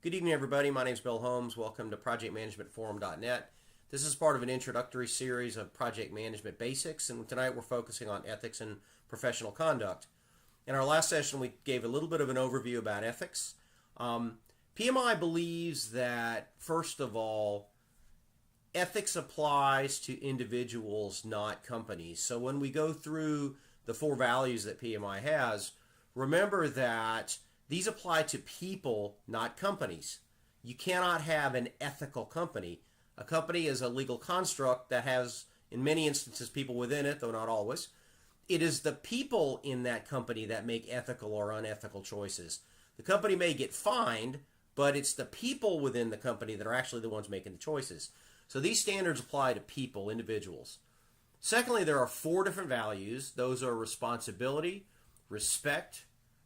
Good evening, everybody. My name is Bill Holmes. Welcome to ProjectManagementForum.net. This is part of an introductory series of project management basics, and tonight we're focusing on ethics and professional conduct. In our last session, we gave a little bit of an overview about ethics. PMI believes that, first of all, ethics applies to individuals, not companies. So when we go through the four values that PMI has, remember that these apply to people, not companies. You cannot have an ethical company. A company is a legal construct that has, in many instances, people within it, though not always. It is the people in that company that make ethical or unethical choices. The company may get fined, but it's the people within the company that are actually the ones making the choices. So these standards apply to people, individuals. Secondly, there are four different values. Those are responsibility, respect,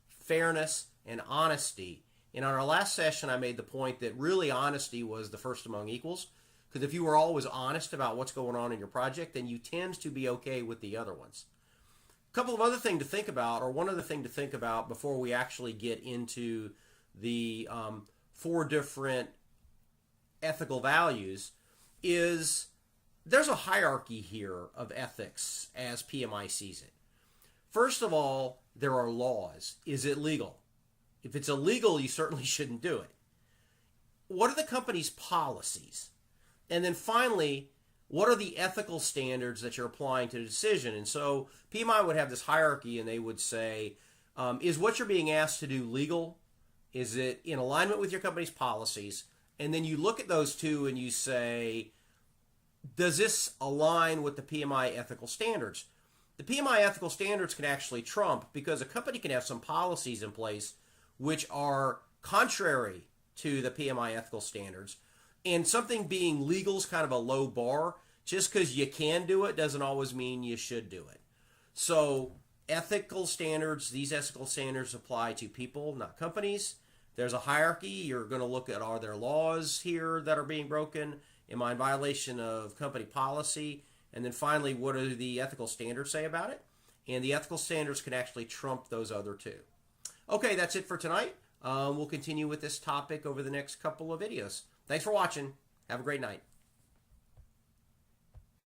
fairness, and honesty. And on our last session, I made the point that really honesty was the first among equals, because if you were always honest about what's going on in your project, then you tend to be okay with the other ones. A couple of other things to think about, or one other thing to think about before we actually get into the four different ethical values, is there's a hierarchy here of ethics as PMI sees it. First of all, there are laws. Is it legal? If it's illegal, you certainly shouldn't do it. What are the company's policies? And then finally, what are the ethical standards that you're applying to the decision? And so PMI would have this hierarchy, and they would say, is what you're being asked to do legal? Is it in alignment with your company's policies? And then you look at those two and you say, does this align with the PMI ethical standards? The PMI ethical standards can actually trump, because a company can have some policies in place which are contrary to the PMI ethical standards. And something being legal is kind of a low bar. Just because you can do it doesn't always mean you should do it. So ethical standards, these ethical standards apply to people, not companies. There's a hierarchy. You're going to look at, are there laws here that are being broken? Am I in violation of company policy? And then finally, what do the ethical standards say about it? And the ethical standards can actually trump those other two. Okay, that's it for tonight. We'll continue with this topic over the next couple of videos. Thanks for watching. Have a great night.